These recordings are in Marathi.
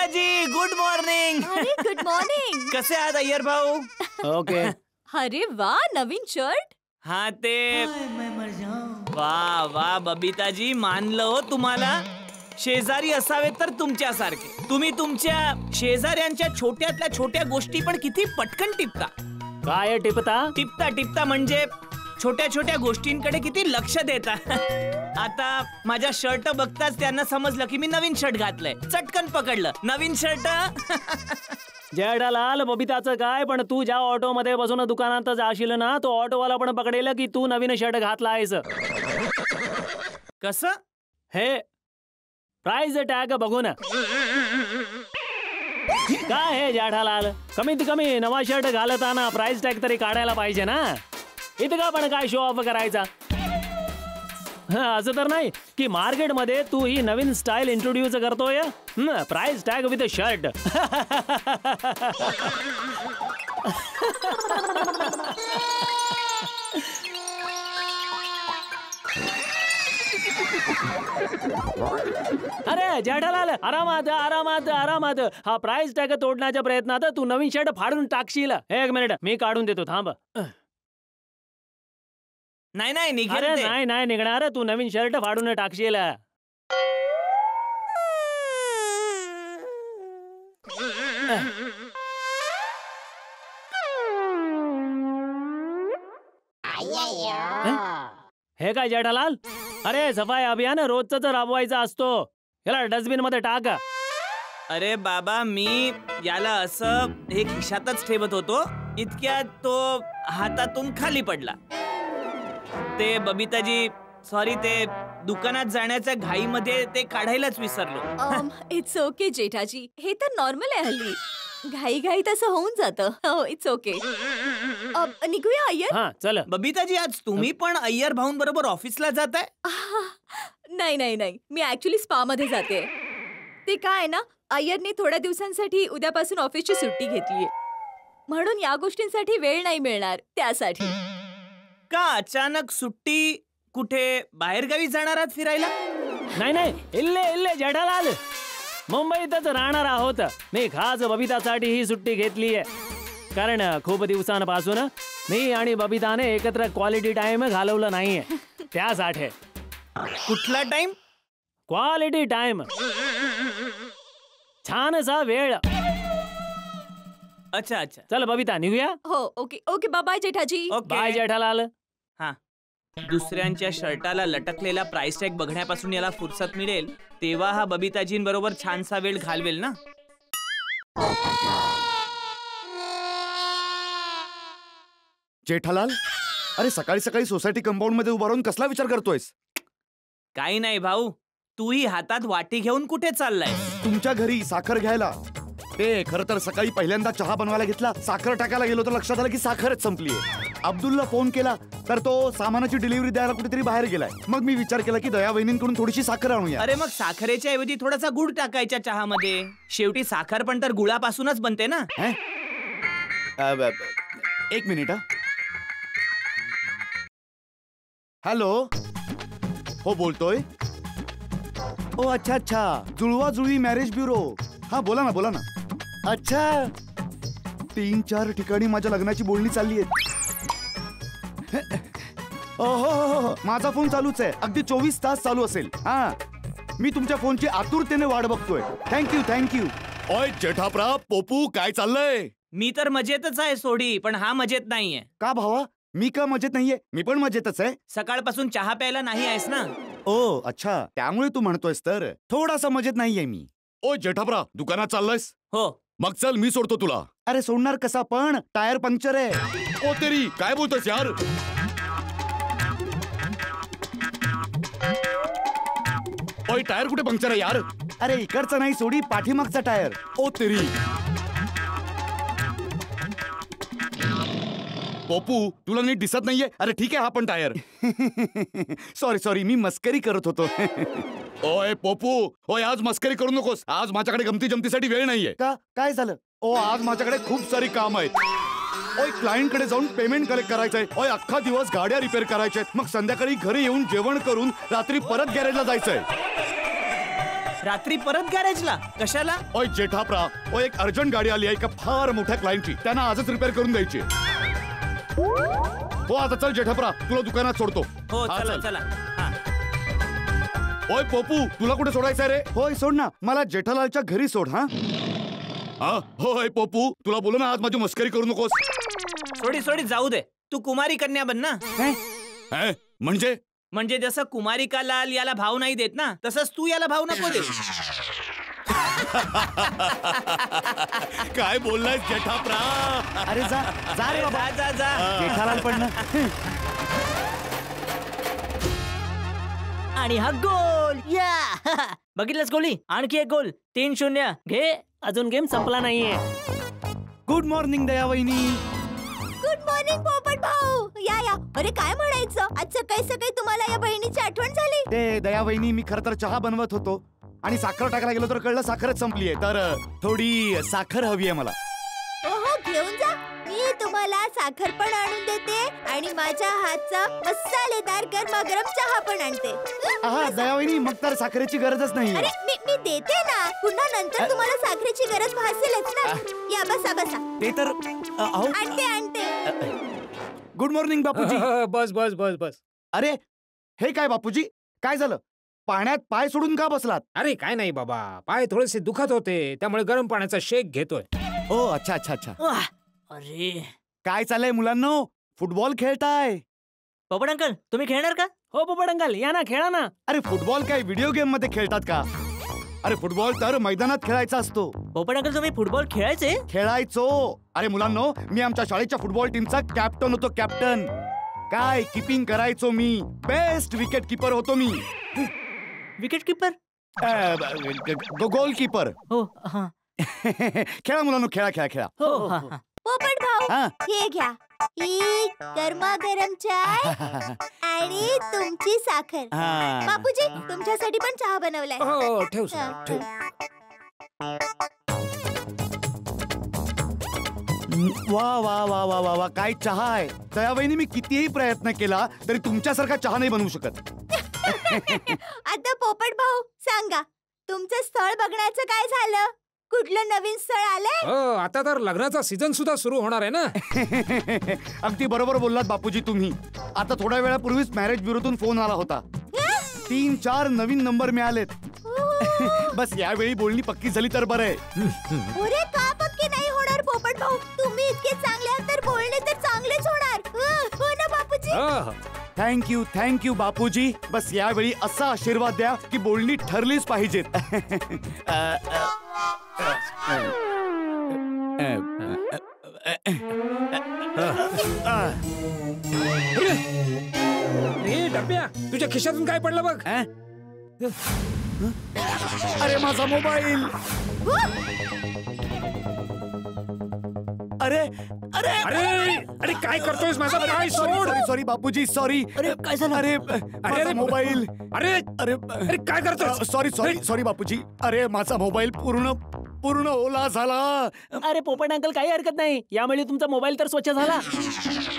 Babitaji good morning. Good morning. कसे आहात अय्यर भाऊ? ओके. अरे वा, नवीन शर्ट. हा ते वा वा बबिताजी, मानलं हो तुम्हाला. शेजारी असावे तर तुमच्यासारखे. तुम्ही तुमच्या शेजाऱ्यांच्या छोट्यातल्या छोट्या गोष्टी पण किती पटकन टिपता. काय टिपता? टिपता टिपता म्हणजे छोट्या छोट्या गोष्टींकडे किती लक्ष देता. आता माझ्या शर्ट बघताच त्यांना समजलं की मी नवीन शर्ट घातलंय. चटकन पकडलं नवीन शर्ट. जेठालाल, बबिताचं काय, पण तू ज्या ऑटो मध्ये बसून दुकानात जाशील ना, तो ऑटोवाला पण पकडेल की तू नवीन शर्ट घातला आहेस. कसं? हे प्राइस टॅग बघून. काय हे जेठालाल, कमीत कमी नवा शर्ट घालताना प्राइस टॅग तरी काढायला पाहिजे ना. इतका पण काय शो ऑफ करायचा. असं तर नाही की मार्केटमध्ये तू ही नवीन स्टाईल इंट्रोड्यूस करतोय. Price tag with shirt. अरे जेठालाल, आरामात आरामात आरामात. हा प्राइस टॅग तोडण्याच्या प्रयत्नात तू नवीन शर्ट फाडून टाकशील. एक मिनिट, मी काढून देतो, थांब. नाही नाही निघेल अरे ते. नाही नाही निघणार. तू नवीन शर्ट फाडून टाकशील. हे काय जेठालाल? अरे सफाई अभियान रोजच राबवायचा असतो. याला डस्टबिन मध्ये टाक. अरे बाबा, मी याला असं हे खिशातच ठेवत होतो, इतक्यात तो हातातून खाली पडला. ते बबिताजी, सॉरी, ते दुकानात जाण्याच्या घाईमध्ये ते काढायलाच विसरलो. इट्स ओके जेठाजी, हे तर नॉर्मल आहे हल्ली. घाई घाई तसं होऊन जातं. हो, इट्स ओके. निघूया अय्यर. हा चल. बबिताजी, आज तुम्ही पण अय्यर भाऊंबरोबर ऑफिसला जाताय? नाही नाही नाही, मी ऍक्च्युली स्पा मध्ये जाते. ते काय ना, अय्यरने थोड्या दिवसांसाठी उद्यापासून ऑफिसची सुट्टी घेतलीये, म्हणून या गोष्टींसाठी वेळ नाही मिळणार त्यासाठी. का अचानक सुट्टी? कुठे बाहेरगावी जाणार आहात फिरायला? नाही नाही, इल्ले इल्ले जेठालाल, मुंबईतच राहणार आहोत. मी खास बबितासाठी ही सुट्टी घेतली आहे, कारण खूप दिवसांपासून मी आणि बबिताने एकत्र क्वालिटी टाइम घालवलं नाहीये. त्यासाठी. कुठला टाइम? क्वालिटी टाइम, छानसा वेळ. अच्छा अच्छा. चल बबिता, निघूया. हो, okay okay. Bye Jethaji. Bye Jethalal. हा, दुसऱ्यांच्या शर्टाला लटकलेला प्राइस टॅग बघण्यापासून याला फुरसत मिळेल तेव्हा हा बबिताजींबरोबर छानसा वेळ घालवेल ना. जेठालाल, अरे सकाळी सकाळी सोसायटी कंपाऊंड मध्ये उभा राहून कसला विचार करतोयस? काही नाही भाऊ, तूही हातात वाटी घेऊन कुठे चाललाय? तुमच्या घरी साखर घ्यायला. ते खरं तर सकाळी पहिल्यांदा चहा बनवायला घेतला, साखर टाकायला गेलो तर लक्षात आलं की साखरच संपलीये. अब्दुलला फोन केला तर तो सामानाची डिलिव्हरी द्यायला कुठेतरी बाहेर गेलाय. मग मी विचार केला की दया वहिनींकडून थोडीशी साखर आणूया. अरे मग साखरेच्या ऐवजी थोडासा गुळ टाकायच्या चहामध्ये. शेवटी साखर पण तर गुळापासूनच बनते ना. एक मिनिट. हॅलो, हो बोलतोय. ओ अच्छा अच्छा, जुळवा जुळवी मॅरेज ब्युरो. हा बोला ना बोला ना. अच्छा, 3-4 ठिकाणी माझ्या लग्नाची बोलणी चालली आहे. हो, माझा फोन चालूच आहे, अगदी 24 तास चालू असेल. हा, मी तुमच्या फोनची आतुरतेने वाट बघतोय. Thank you thank you. ओय जेठाप्रा, पोपू, काय चाललंय? मी तर मजेतच आहे सोडी, पण हा मजेत नाहीये. का भावा? मी का मजेत नाहीये? मी पण मजेतच आहे. सकाळपासून चहा प्यायला नाही आहेस ना. ओ अच्छा, त्यामुळे तू म्हणतोयस तर. थोडासा मजेत नाहीये मी. ओ जेठाप्रा, दुकानात चाललायस? हो. मग चल, मी सोडतो तुला. अरे सोडणार कसा पण? टायर पंक्चर आहे. ओ तेरी, काय बोलतोस यार? ओय, टायर कुठे पंक्चर आहे यार? अरे इकडचा नाही सोडी, पाठीमागचा टायर. ओ तेरी. पोपू, तुला नीट दिसत नाहीये? अरे ठीक आहे, हा पण टायर. सॉरी सॉरी, मी मस्करी करत होतो. ओय पोपू, ओय आज मस्करी करू नकोस. आज माझ्याकडे गमती जमतीसाठी वेळ नाहीये. का? काय झालं? ओ आज माझ्याकडे खूप सारी काम आहेत. ओय क्लायंट कडे जाऊन पेमेंट कलेक्ट करायचंय. ओय अख्खा दिवस गाड्या रिपेअर करायच्या आहेत. मग संध्याकाळी घरी येऊन जेवण करून रात्री परत गॅरेजला जायचंय. रात्री परत गॅरेजला कशाला? ओय जेठाप्रा, ओ एक अर्जंट गाडी आली आहे एका फार मोठ्या क्लायंटची. त्यांना आजच रिपेअर करून द्यायची. हो आता चल जेठाप्रा, तुला दुकानात सोडतो. हो हा, चला चल. चला. हा. ओय पोपू, तुला कुठे सोडायचंय रे? होय सोड ना, मला जेठालालच्या घरी सोड. हा होय पोपू, तुला बोलू ना आज माझी मस्करी करू नकोस. सोडी सोडी जाऊ दे. तू कुमारी कन्या बन ना. म्हणजे जसं कुमारिका लाल याला भाव नाही देत ना, तसंच तू याला भाव नको दे. काय बोललाय जेठाप्रा? अरे जा जा रे बाबा, जा जा जा. जेठालाल पण ना. आणि हा गोल या बघितलंच गोली, आणखी एक गोल. 3-0 घे. अजून गेम संपला नाहीये. गुड मॉर्निंग दया वहिनी. गुड मॉर्निंग पोपट भाऊ. या या. अरे काय म्हणायचं, आज सकाळी सकाळी तुम्हाला या बहिणीची आठवण झाली? ते दया वहिनी, मी खरं तर चहा बनवत होतो आणि साखर टाकायला गेलो तर कळलं साखरच संपलीये. तर थोडी साखर हवी आहे मला. ओहो घेऊन जा. मी तुम्हाला साखर पण आणून देते आणि माझ्या हातचा मसालेदार गरमागरम चहा पण आणते. हा दया वहिनी, मग तर साखरेची गरजच नाही. अरे मी देते ना. पुन्हा नंतर तुम्हाला साखरेची गरज भासेलच ना. या बसा बसा. ते तर अहो. आणते. Good morning Bapuji. बस बस बस बस. अरे हे काय बापूजी, काय झालं? पाण्यात पाय सोडून का बसलात? अरे काय नाही बाबा, पाय थोडेसे दुखत होते त्यामुळे गरम पाण्याचा शेक घेतोय. ओ अच्छा अच्छा अच्छा. वाह! अरे काय चाललंय मुलांनो? फुटबॉल खेळताय? पोपट अंकल, तुम्ही खेळणार का? हो पोपट अंकल, या ना, खेळा ना. अरे फुटबॉल काय व्हिडिओ गेम मध्ये खेळतात का? अरे फुटबॉल तर मैदानात खेळायचा असतो. पोपट अंकल, तुम्ही फुटबॉल खेळायचे? खेळायचो. अरे मुलांनो, मी आमच्या शाळेच्या फुटबॉल टीमचा कॅप्टन होतो. कॅप्टन काय किपिंग करायचो मी. बेस्ट विकेट किपर होतो मी. Wicket keeper? गोल किपर. हो हा. खेळा मुलांनो, खेळा खेळा खेळा. हो हा. पोपट भाऊ हा. हे घ्या. ही गरमागरम चाय आणि तुमची साखर. हा. बापूजी तुमच्यासाठी पण चहा बनवलाय. हो ठेव सर, ठेव. वा वा वा वा वा वा, काय चहा आहे. दयावहिनी, मी कितीही प्रयत्न केला तरी तुमच्यासारखा चहा नाही बनवू शकत. आता पोपट भाऊ सांगा, तुमचं स्थळ बघण्याचं काय झालं? कुठलं नवीन स्थळ आलंय? हो आता तर लग्नाचा सीझन सुद्धा सुरू होणार आहे ना. अगदी बरोबर बोललात बापूजी तुम्ही. आता थोड्या वेळापूर्वीच मॅरेज ब्युरोतून फोन आला होता. 3-4 नवीन नंबर मिळालेत. बस यावेळी बोलणी पक्की झाली तर बरं आहे. अरे का पक्की नाही होणार पोपट भाऊ? तुम्ही इतके चांगले आहात तर बोलणे तर चांगलेच होणार. हो ना बापूजी? हो. थँक्यू बापूजी. बस यावेळी असा आशीर्वाद द्या की बोलणी ठरलीच पाहिजेत. ए डब्या, तुझ्या खिशातून काय पडलं बघ. अरे माझा मोबाईल. अरे अरे अरे अरे काय करतोयस? माझा पाय सोड. Sorry Bapuji, sorry. अरे काय झालं? अरे माझा मोबाईल. अरे अरे अरे काय करतोय? सॉरी बापूजी. अरे माझा मोबाईल पूर्ण ओला झाला. अरे पोपट अंकल, काही हरकत नाही. यामुळे तुमचा मोबाईल तर स्वच्छ झाला.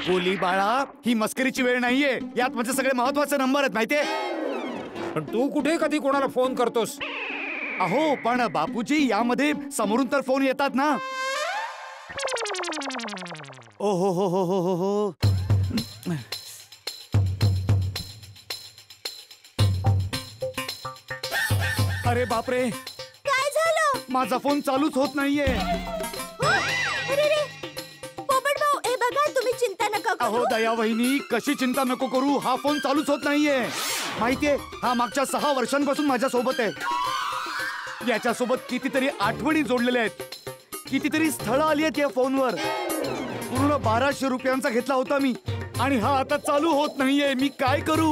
गोली बाळा, ही मस्करीची वेळ नाहीये. यात माझे सगळे महत्वाचे नंबर आहेत माहितीये. पण तू कुठे कधी कोणाला फोन करतोस? अहो पण बापूजी, यामध्ये समोरून तर फोन येतात ना. ओ हो. अरे बापरे, काय झालं? माझा फोन चालूच होत नाहीये. अरे रे पोपट भाऊ, हे बघा, तुम्ही चिंता नका करू. अहो दया वहिनी, कशी चिंता नको करू. हा फोन चालूच होत नाहीये. माहितीये, हा मागच्या 6 वर्षांपासून माझ्या सोबत आहे. याच्यासोबत कितीतरी आठवणी जोडलेल्या आहेत. कितीतरी स्थळं आली आहेत या फोनवर. पूर्ण 1200 रुपयांचा घेतला होता मी आणि हा आता चालू होत नाहीये. मी काय करू?